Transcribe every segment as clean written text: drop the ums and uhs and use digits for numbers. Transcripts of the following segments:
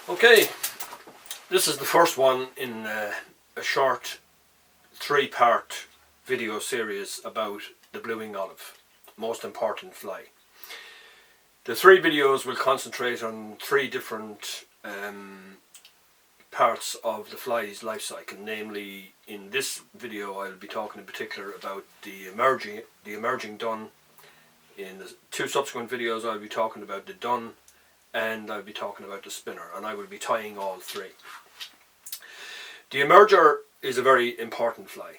Okay, this is the first one in a short 3-part video series about the blue wing olive, most important fly. The 3 videos will concentrate on 3 different parts of the fly's life cycle. Namely, in this video I'll be talking in particular about the emerging dun. In the 2 subsequent videos I'll be talking about the dun, and I'll be talking about the spinner, and I will be tying all 3. The emerger is a very important fly.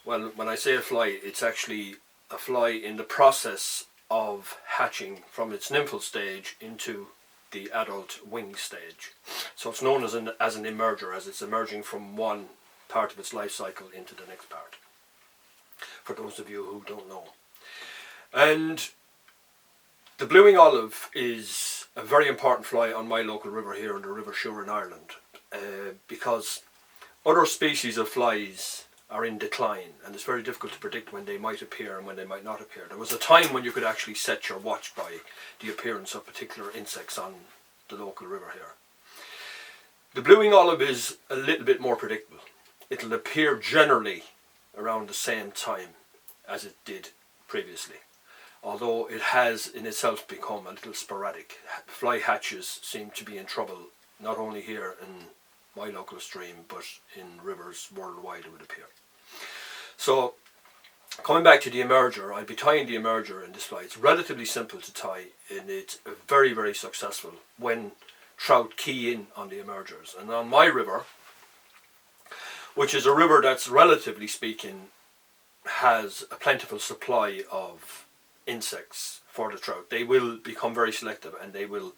Well, when I say a fly, it's actually a fly in the process of hatching from its nymphal stage into the adult wing stage. So it's known as an emerger, as it's emerging from one part of its life cycle into the next part, for those of you who don't know. And the blue wing olive is a very important fly on my local river here in the River Suir in Ireland, because other species of flies are in decline, and it's very difficult to predict when they might appear and when they might not appear. There was a time when you could actually set your watch by the appearance of particular insects on the local river here. The blue wing olive is a little bit more predictable. It'll appear generally around the same time as it did previously, although it has in itself become a little sporadic. Fly hatches seem to be in trouble, not only here in my local stream, but in rivers worldwide, it would appear. So, coming back to the emerger, I'll be tying the emerger in this fly. It's relatively simple to tie, and it's very, very successful when trout key in on the emergers. And on my river, which is a river that's relatively speaking has a plentiful supply of insects for the trout, they will become very selective and they will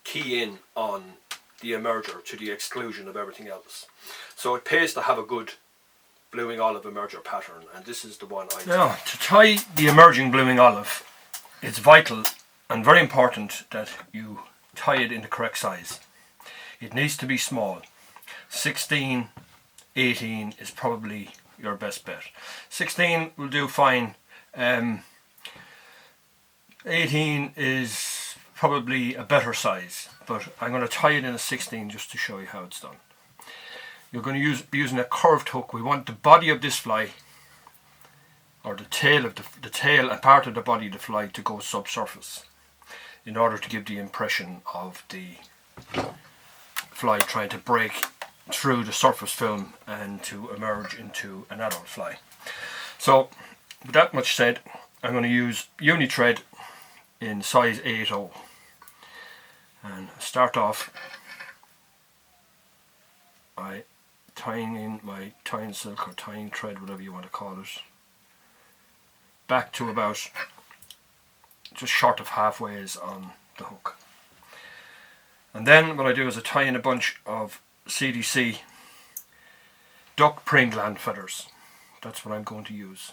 key in on the emerger to the exclusion of everything else. So it pays to have a good blue wing olive emerger pattern, and this is the one I Now, to tie the emerging blue wing olive, it's vital and very important that you tie it in the correct size. It needs to be small. 16, 18 is probably your best bet. 16 will do fine. 18 is probably a better size, but I'm going to tie it in a 16 just to show you how it's done. You're going to be using a curved hook. We want the body of this fly, or the tail of the tail and part of the body of the fly, to go subsurface in order to give the impression of the fly trying to break through the surface film and to emerge into an adult fly. So, with that much said, I'm going to use uni-thread in size 8/0, and start off by tying in my tying silk or tying thread, whatever you want to call it, back to about just short of halfway on the hook. And then what I do is I tie in a bunch of CDC duck praying gland feathers. That's what I'm going to use.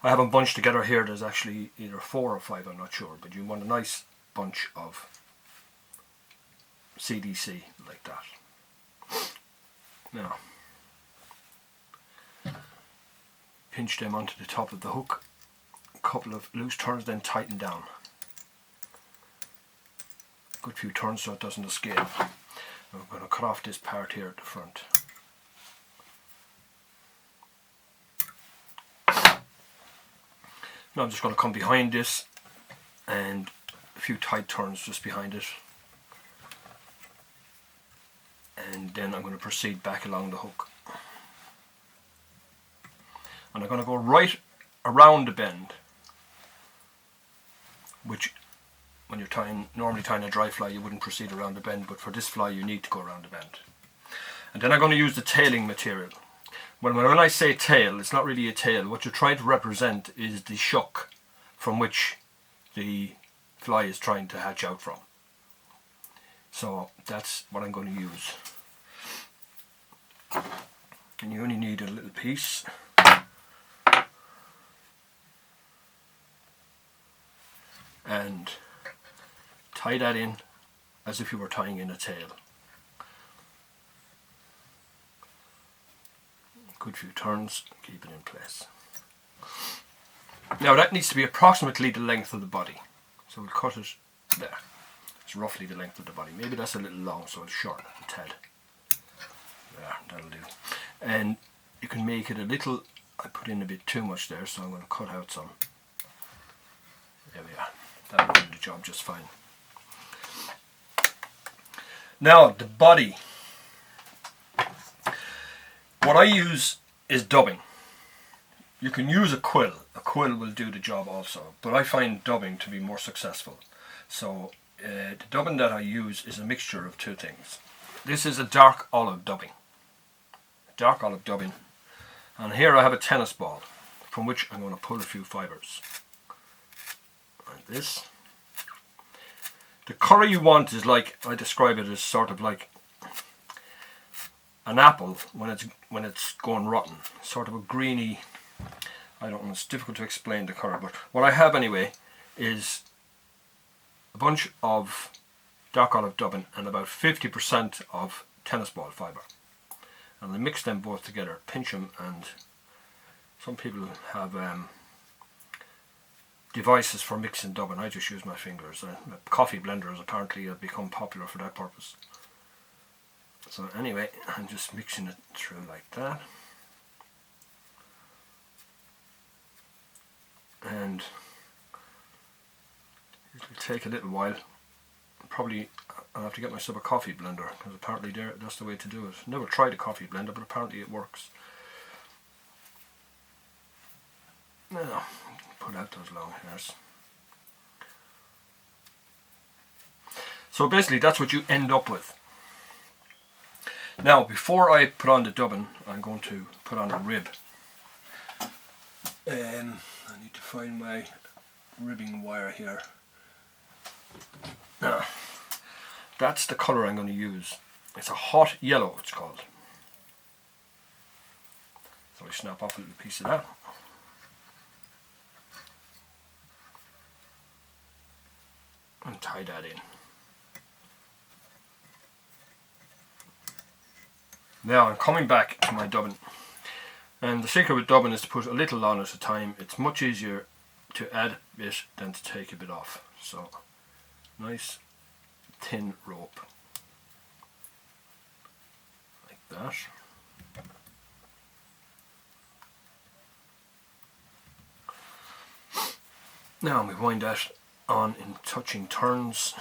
I have them bunched together here. There's actually either 4 or 5, I'm not sure, but you want a nice bunch of CDC like that. Now, pinch them onto the top of the hook, a couple of loose turns, then tighten down. A good few turns so it doesn't escape. We're going to cut off this part here at the front. Now I'm just going to come behind this and a few tight turns just behind it, and then I'm going to proceed back along the hook, and I'm going to go right around the bend, which when you're normally tying a dry fly you wouldn't proceed around the bend, but for this fly you need to go around the bend. And then I'm going to use the tailing material. When I say tail, it's not really a tail. What you're trying to represent is the shuck from which the fly is trying to hatch out from. So that's what I'm going to use. And you only need a little piece. And tie that in as if you were tying in a tail. Good few turns, keep it in place. Now that needs to be approximately the length of the body, so we'll cut it there. It's roughly the length of the body. Maybe that's a little long, so it's short, a tad. There, that'll do. And you can make it a little, I put in a bit too much there, so I'm going to cut out some. There we are. That'll do the job just fine. Now, the body. What I use is dubbing. You can use a quill. A quill will do the job also, but I find dubbing to be more successful. So the dubbing that I use is a mixture of two things. This is a dark olive dubbing. Dark olive dubbing. And here I have a tennis ball from which I'm going to pull a few fibres. Like this. The colour you want is like, I describe it as sort of like an apple when it's going rotten. Sort of a greeny, I don't know, it's difficult to explain the colour, but what I have anyway is a bunch of dark olive dubbing and about 50% of tennis ball fibre. And I mix them both together, pinch them, and some people have devices for mixing dubbing. I just use my fingers. Coffee blenders apparently have become popular for that purpose. So anyway, I'm just mixing it through like that. And it'll take a little while. Probably I'll have to get myself a coffee blender, because apparently that's the way to do it. Never tried a coffee blender, but apparently it works. Now, put out those long hairs. So basically that's what you end up with. Now, before I put on the dubbing, I'm going to put on a rib. I need to find my ribbing wire here. Now, that's the colour I'm going to use. It's a hot yellow, it's called. So I snap off a little piece of that. And tie that in. Now I'm coming back to my dubbing. And the secret with dubbing is to put a little on at a time. It's much easier to add a bit than to take a bit off. So, nice thin rope. Like that. Now we wind that on in touching turns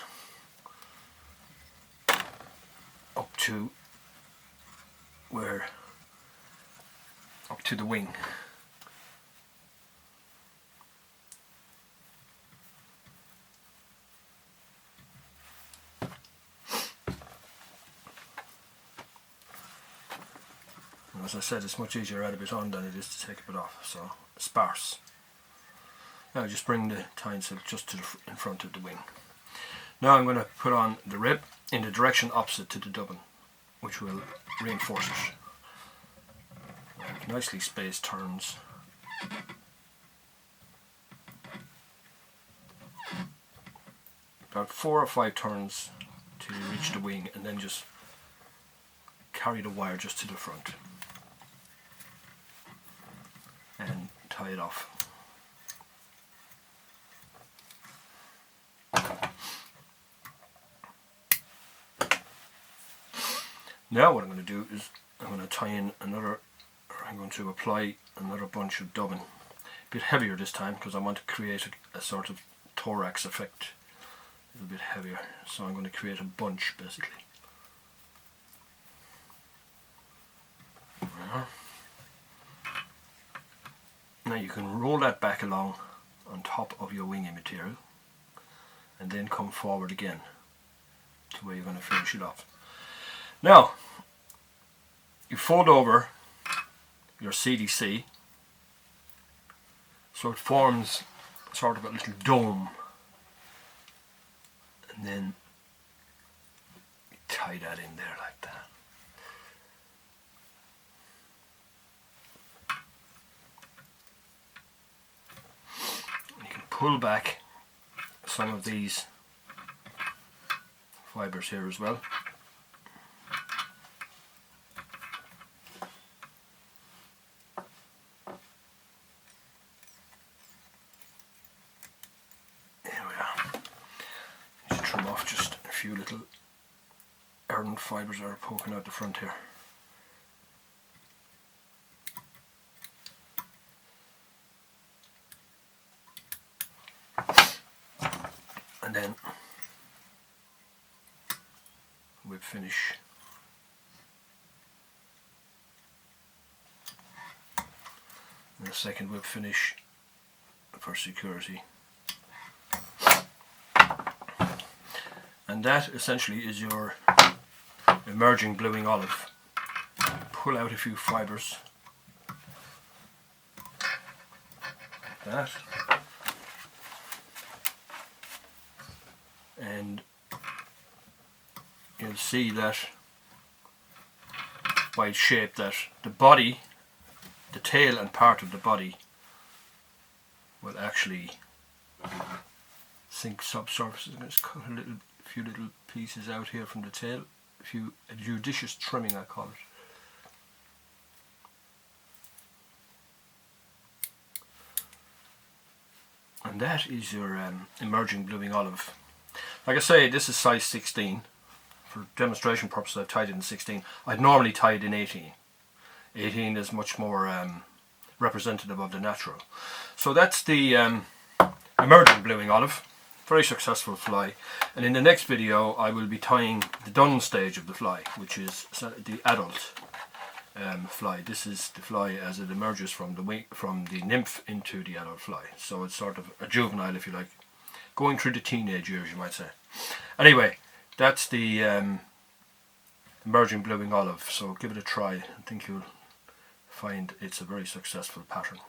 up to the wing. And as I said, it's much easier to add a bit on than it is to take a bit off, so sparse. Now just bring the tying silk just to in front of the wing. Now I'm going to put on the rib in the direction opposite to the dubbing, which will reinforce it. Nicely spaced turns. About 4 or 5 turns till you reach the wing, and then just carry the wire just to the front and tie it off. Now what I'm going to do is I'm going to tie in I'm going to apply another bunch of dubbing. A bit heavier this time because I want to create a sort of thorax effect. A little bit heavier. So I'm going to create a bunch basically. Now you can roll that back along on top of your winging material and then come forward again to where you're going to finish it off. Now, you fold over your CDC so it forms sort of a little dome, and then you tie that in there like that. And you can pull back some of these fibres here as well. Trim off just few little ardent fibres that are poking out the front here. And then whip finish. And a second whip finish for security. And that essentially is your emerging bluing olive. Pull out a few fibres like that, and you'll see that by its shape that the body, the tail and part of the body will actually sink subsurfaces. I'm going to cut a few little pieces out here from the tail, a judicious trimming I call it. And that is your emerging bluing olive. Like I say, this is size 16. For demonstration purposes I've tied it in 16. I'd normally tie it in 18. 18 is much more representative of the natural. So that's the emerging bluing olive. Very successful fly. And in the next video I will be tying the done stage of the fly, which is the adult fly. This is the fly as it emerges from the nymph into the adult fly. So it's sort of a juvenile, if you like, going through the teenage years, you might say. Anyway, that's the emerging bluing olive. So give it a try. I think you'll find it's a very successful pattern.